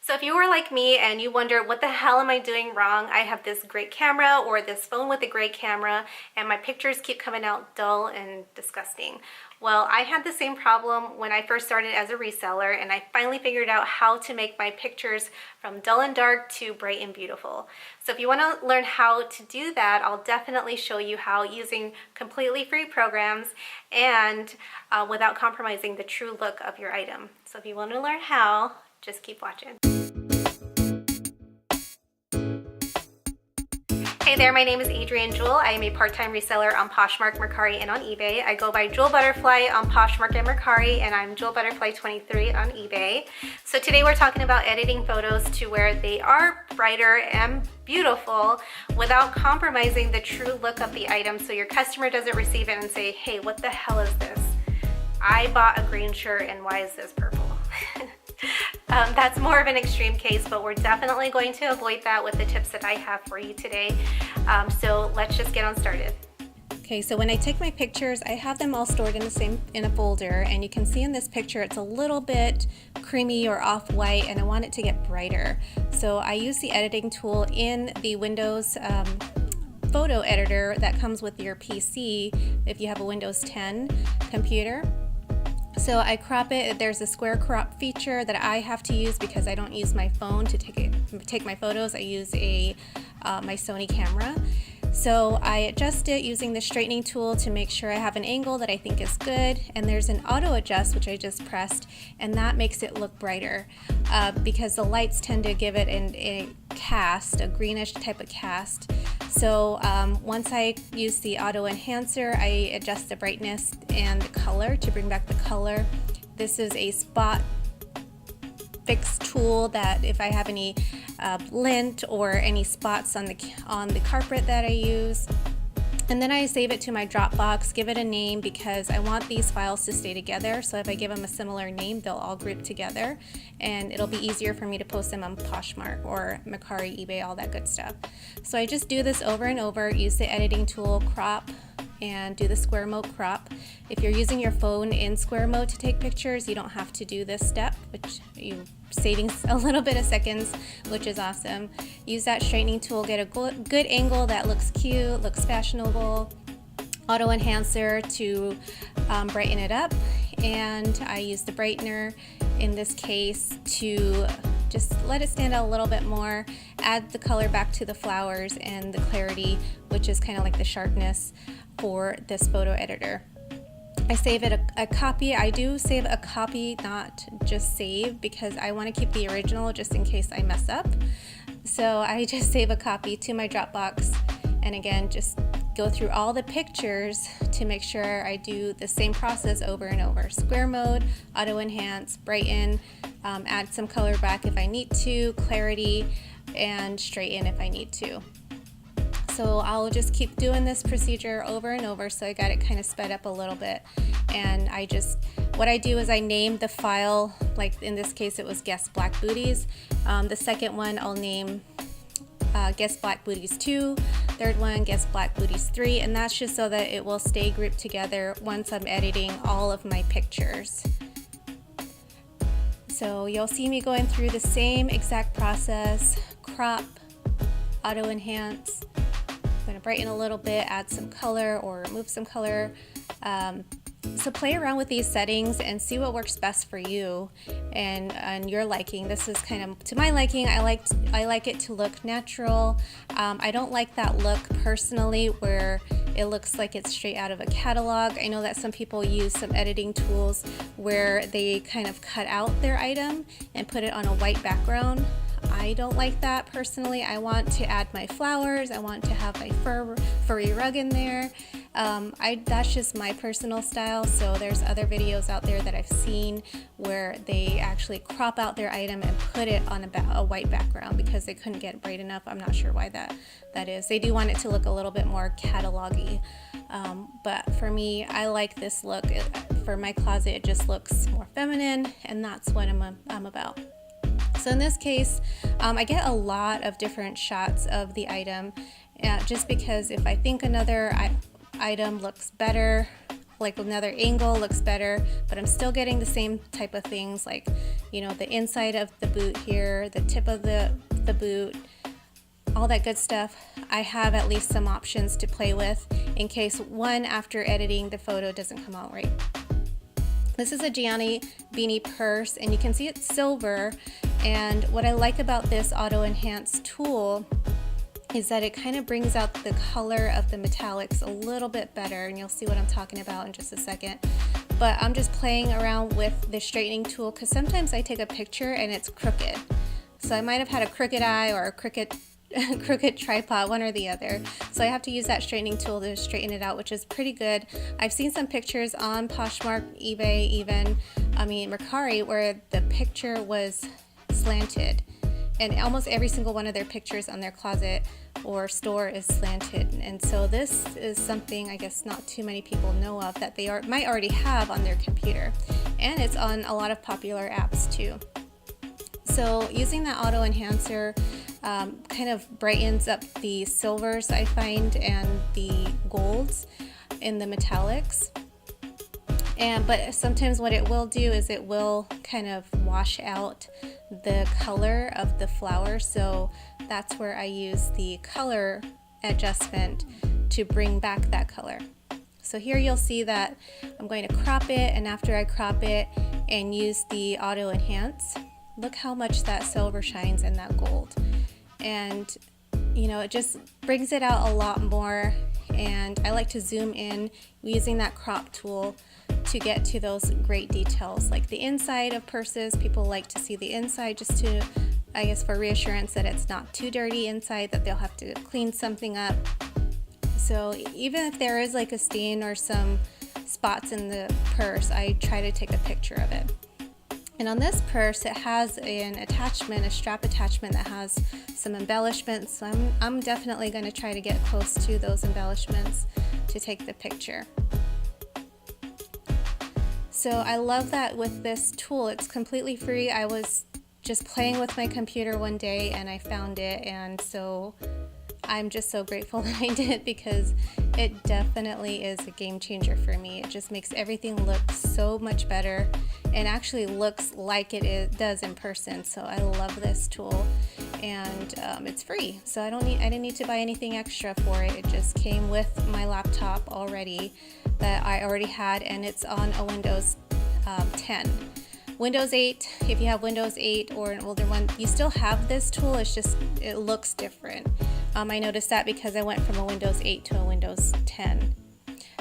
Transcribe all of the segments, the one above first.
So if you were like me and you wonder, what the hell am I doing wrong? I have this great camera or this phone with a great camera and my pictures keep coming out dull and disgusting. Well, I had the same problem when I first started as a reseller, and I finally figured out how to make my pictures from dull and dark to bright and beautiful. So if you want to learn how to do that, I'll definitely show you how, using completely free programs and without compromising the true look of your item. So if you want to learn how, just keep watching. Hey there, my name is Adrienne Jewel. I am a part-time reseller on Poshmark, Mercari, and on eBay. I go by Jewel Butterfly on Poshmark and Mercari, and I'm Jewel Butterfly 23 on eBay. So today we're talking about editing photos to where they are brighter and beautiful without compromising the true look of the item, so your customer doesn't receive it and say, hey, what the hell is this? I bought a green shirt and why is this purple? That's more of an extreme case, but we're definitely going to avoid that with the tips that I have for you today. So let's just get on started. Okay, so when I take my pictures, I have them all stored in a folder, and you can see in this picture it's a little bit creamy or off-white, and I want it to get brighter. So I use the editing tool in the Windows photo editor that comes with your PC if you have a Windows 10 computer. So I crop it. There's a square crop feature that I have to use because I don't use my phone to take my photos. I use my Sony camera. So I adjust it using the straightening tool to make sure I have an angle that I think is good. And there's an auto adjust, which I just pressed, and that makes it look brighter because the lights tend to give it a cast, a greenish type of cast. So once I use the auto enhancer, I adjust the brightness and the color to bring back the color. This is a spot fix tool that if I have any lint or any spots on the carpet that I use. And then I save it to my Dropbox, give it a name because I want these files to stay together. So if I give them a similar name, they'll all group together, and it'll be easier for me to post them on Poshmark or Mercari, eBay, all that good stuff. So I just do this over and over, use the editing tool, crop, and do the square mode crop. If you're using your phone in square mode to take pictures, you don't have to do this step, which you saving a little bit of seconds, which is awesome. Use that straightening tool, get a good angle that looks cute, looks fashionable. Auto enhancer to brighten it up, and I use the brightener in this case to just let it stand out a little bit more, add the color back to the flowers and the clarity, which is kind of like the sharpness for this photo editor. I save it a copy. I do save a copy, not just save, because I want to keep the original just in case I mess up. So I just save a copy to my Dropbox, and again, just go through all the pictures to make sure I do the same process over and over. Square mode, auto enhance, brighten, add some color back if I need to, clarity, and straighten if I need to. So I'll just keep doing this procedure over and over, so I got it kind of sped up a little bit. And what I do is I name the file, like in this case it was Guess Black Booties. The second one I'll name Guess Black Booties 2, third one Guess Black Booties 3, and that's just so that it will stay grouped together once I'm editing all of my pictures. So you'll see me going through the same exact process: crop, auto enhance. I'm going to brighten a little bit, add some color or remove some color. So play around with these settings and see what works best for you and your liking. This is kind of to my liking. I like it to look natural. I don't like that look personally where it looks like it's straight out of a catalog. I know that some people use some editing tools where they kind of cut out their item and put it on a white background. I don't like that personally. I want to add my flowers. I want to have my furry rug in there. That's just my personal style. So there's other videos out there that I've seen where they actually crop out their item and put it on a white background because they couldn't get it bright enough. I'm not sure why that is. They do want it to look a little bit more catalog-y. But for me, I like this look. For my closet, it just looks more feminine, and that's what I'm about. So in this case, I get a lot of different shots of the item just because if I think another item looks better, like another angle looks better, but I'm still getting the same type of things like, you know, the inside of the boot here, the tip of the boot, all that good stuff. I have at least some options to play with in case after editing the photo doesn't come out right. This is a Gianni beanie purse, and you can see it's silver, and what I like about this auto enhance tool is that it kind of brings out the color of the metallics a little bit better, and you'll see what I'm talking about in just a second. But I'm just playing around with the straightening tool because sometimes I take a picture and it's crooked. So I might have had a crooked eye or a crooked tripod, one or the other. So I have to use that straightening tool to straighten it out, which is pretty good. I've seen some pictures on Poshmark, eBay, even, Mercari, where the picture was slanted. And almost every single one of their pictures on their closet or store is slanted. And so this is something I guess not too many people know of that they might already have on their computer. And it's on a lot of popular apps too. So using that auto enhancer kind of brightens up the silvers I find and the golds in the metallics. But sometimes what it will do is it will kind of wash out the color of the flower, so that's where I use the color adjustment to bring back that color. So here you'll see that I'm going to crop it, and after I crop it and use the auto enhance, look how much that silver shines in that gold. And you know, it just brings it out a lot more, and I like to zoom in using that crop tool to get to those great details, like the inside of purses. People like to see the inside just to, I guess, for reassurance that it's not too dirty inside, that they'll have to clean something up. So even if there is like a stain or some spots in the purse, I try to take a picture of it. And on this purse, it has an attachment, a strap attachment that has some embellishments. So I'm definitely going to try to get close to those embellishments to take the picture. So I love that with this tool. It's completely free. I was just playing with my computer one day and I found it, and so I'm just so grateful that I did, because it definitely is a game changer for me. It just makes everything look so much better and actually looks like it does in person. So I love this tool, and it's free. So I didn't need to buy anything extra for it. It just came with my laptop already that I already had, and it's on a Windows 10. Windows 8, if you have Windows 8 or an older one, you still have this tool. It's just, it looks different. I noticed that because I went from a Windows 8 to a Windows 10.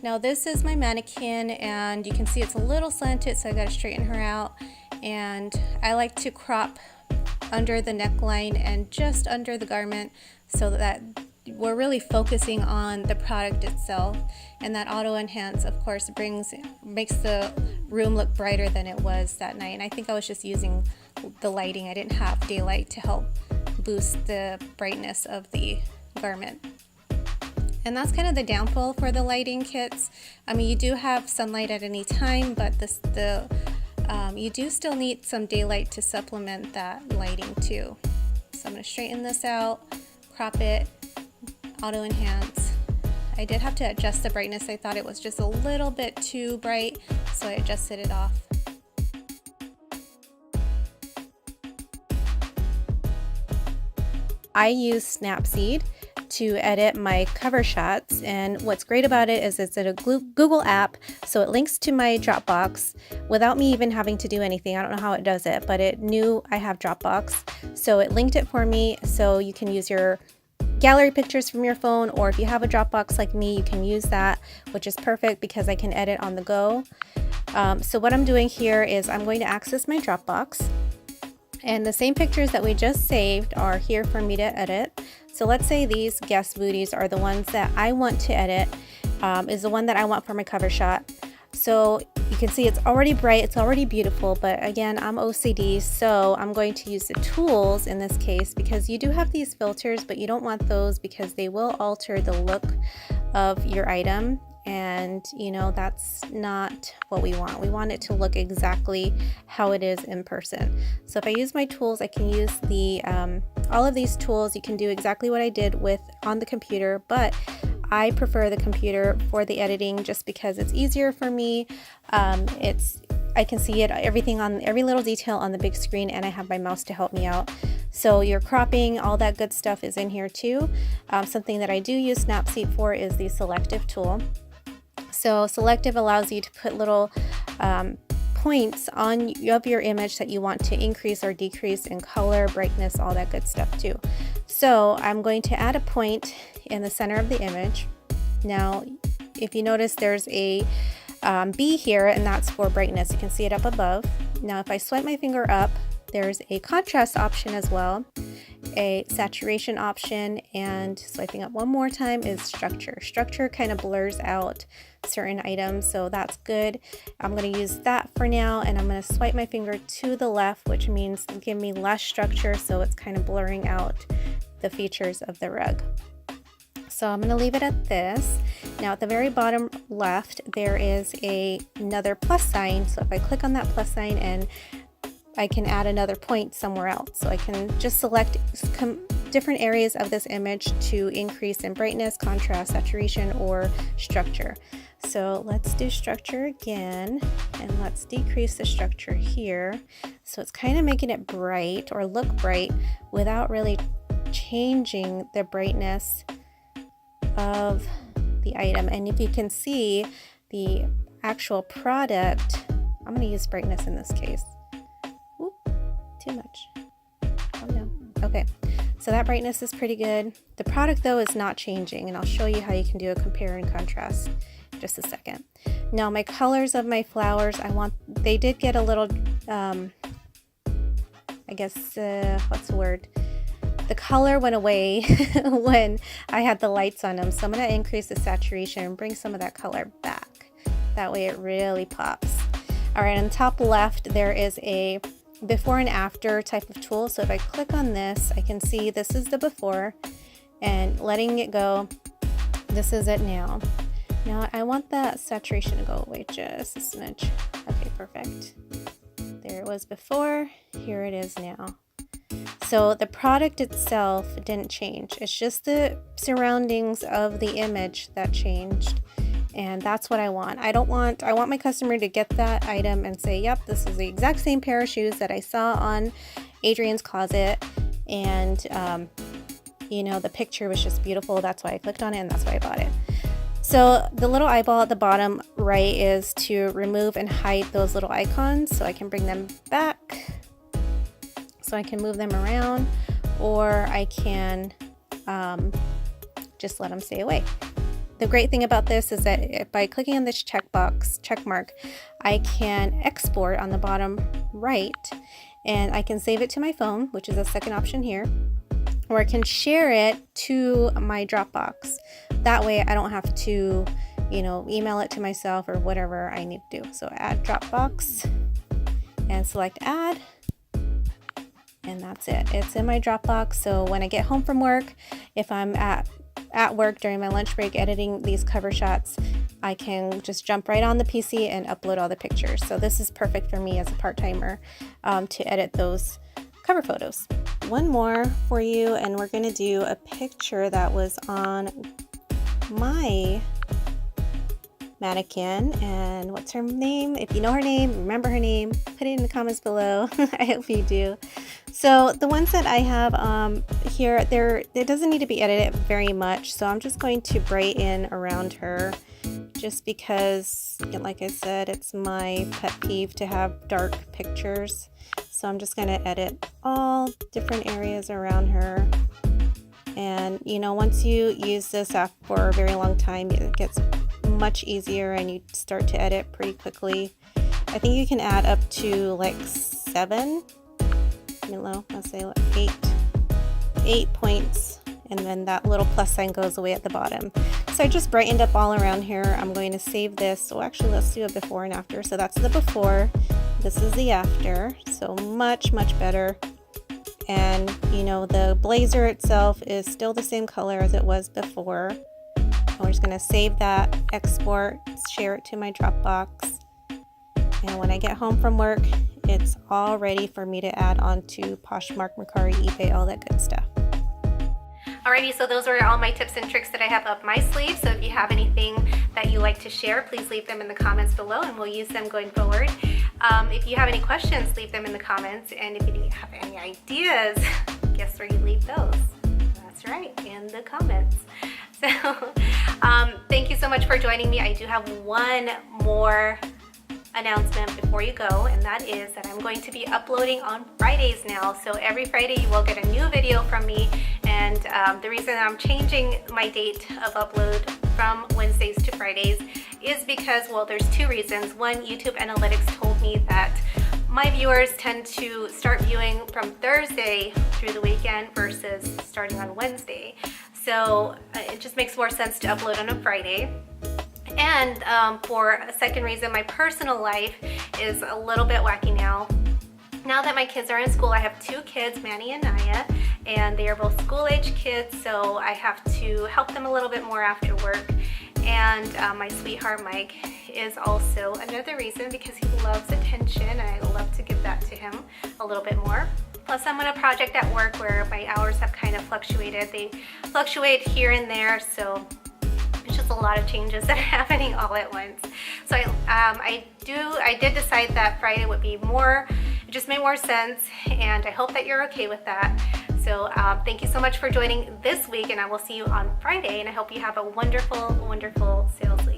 Now this is my mannequin, and you can see it's a little slanted, so I got to straighten her out. And I like to crop under the neckline and just under the garment so that we're really focusing on the product itself. And that auto enhance, of course, makes the room look brighter than it was that night. And I think I was just using the lighting. I didn't have daylight to help boost the brightness of the garment. And that's kind of the downfall for the lighting kits. You do have sunlight at any time, but you do still need some daylight to supplement that lighting too. So I'm going to straighten this out, crop it, auto enhance. I did have to adjust the brightness. I thought it was just a little bit too bright, so I adjusted it off. I use Snapseed to edit my cover shots, and what's great about it is it's a Google app, so it links to my Dropbox without me even having to do anything. I don't know how it does it, but it knew I have Dropbox, so it linked it for me. So you can use your gallery pictures from your phone, or if you have a Dropbox like me, you can use that, which is perfect because I can edit on the go. So what I'm doing here is I'm going to access my Dropbox, and the same pictures that we just saved are here for me to edit. So let's say these guest booties are the ones that I want to edit, is the one that I want for my cover shot. So you can see it's already bright, it's already beautiful, but again, I'm OCD, so I'm going to use the tools in this case, because you do have these filters, but you don't want those because they will alter the look of your item, and you know, that's not what we want. We want it to look exactly how it is in person. So if I use my tools, I can use the all of these tools. You can do exactly what I did on the computer, but I prefer the computer for the editing just because it's easier for me. I I can see it, everything on every little detail on the big screen, and I have my mouse to help me out. So your cropping, all that good stuff is in here too. Something that I do use Snapseed for is the selective tool. So selective allows you to put little points on of your image that you want to increase or decrease in color, brightness, all that good stuff too. So I'm going to add a point in the center of the image. Now, if you notice, there's a B here, and that's for brightness. You can see it up above. Now, if I swipe my finger up, there's a contrast option as well, a saturation option, and swiping up one more time is structure. Structure kind of blurs out certain items, so that's good. I'm going to use that for now, and I'm going to swipe my finger to the left, which means give me less structure, so it's kind of blurring out the features of the rug. So I'm going to leave it at this. Now at the very bottom left, there is another plus sign. So if I click on that plus sign, and I can add another point somewhere else. So I can just select different areas of this image to increase in brightness, contrast, saturation, or structure. So let's do structure again, and let's decrease the structure here. So it's kind of making it bright or look bright without really changing the brightness of the item. And if you can see the actual product, I'm going to use brightness in this case. Oop, too much. Oh no. Okay, so that brightness is pretty good. The product though is not changing, and I'll show you how you can do a compare and contrast in just a second. Now my colors of my flowers, they did get a little I guess what's the word? The color went away when I had the lights on them, so I'm going to increase the saturation and bring some of that color back. That way it really pops. All right, on the top left there is a before and after type of tool. So if I click on this, I can see this is the before, and letting it go, this is it now. Now I want that saturation to go away just a smidge. Okay, perfect. There it was before, here it is now. So the product itself didn't change. It's just the surroundings of the image that changed. And that's what I want. I want my customer to get that item and say, yep, this is the exact same pair of shoes that I saw on Adrian's closet. And, you know, the picture was just beautiful. That's why I clicked on it, and that's why I bought it. So the little eyeball at the bottom right is to remove and hide those little icons. So I can bring them back. So I can move them around, or I can just let them stay away. The great thing about this is that by clicking on this check mark, I can export on the bottom right, and I can save it to my phone, which is the second option here, or I can share it to my Dropbox. That way I don't have to, you know, email it to myself or whatever I need to do. So add Dropbox and select add. And that's it. It's in my Dropbox. So when I get home from work, if I'm at work during my lunch break editing these cover shots, I can just jump right on the PC and upload all the pictures. So this is perfect for me as a part-timer to edit those cover photos. One more for you, and we're going to do a picture that was on my mannequin. And what's her name? If you know her name, remember her name, put it in the comments below. I hope you do. So the ones that I have here, it doesn't need to be edited very much, so I'm just going to brighten around her, just because, like I said, it's my pet peeve to have dark pictures. So I'm just going to edit all different areas around her. And you know, once you use this app for a very long time, it gets much easier and you start to edit pretty quickly. I think you can add up to like 7, let's say like 8 points, and then that little plus sign goes away at the bottom. So I just brightened up all around here. I'm going to save this. So actually, let's do a before and after. So that's the before, this is the after. So much better. And you know, the blazer itself is still the same color as it was before. And we're just going to save that, export, share it to my Dropbox. And when I get home from work, it's all ready for me to add on to Poshmark, Mercari, eBay, all that good stuff. Alrighty, so those were all my tips and tricks that I have up my sleeve. So if you have anything that you like to share, please leave them in the comments below and we'll use them going forward. If you have any questions, leave them in the comments. And if you have any ideas, guess where you leave those? That's right, in the comments. So thank you so much for joining me. I do have one more announcement before you go, and that is that I'm going to be uploading on Fridays now. So every Friday you will get a new video from me, and the reason I'm changing my date of upload from Wednesdays to Fridays is because, well, there's two reasons. One, YouTube analytics told me that my viewers tend to start viewing from Thursday through the weekend versus starting on Wednesday. So it just makes more sense to upload on a Friday. And for a second reason, my personal life is a little bit wacky now. Now that my kids are in school, I have two kids, Manny and Naya, and they are both school-age kids, so I have to help them a little bit more after work. And my sweetheart Mike is also another reason, because he loves attention and I love to give that to him a little bit more. Plus, I'm on a project at work where my hours have kind of fluctuated. They fluctuate here and there, so it's just a lot of changes that are happening all at once. So I did decide that Friday would be more, it just made more sense, and I hope that you're okay with that. So thank you so much for joining this week, and I will see you on Friday, and I hope you have a wonderful, wonderful sales week.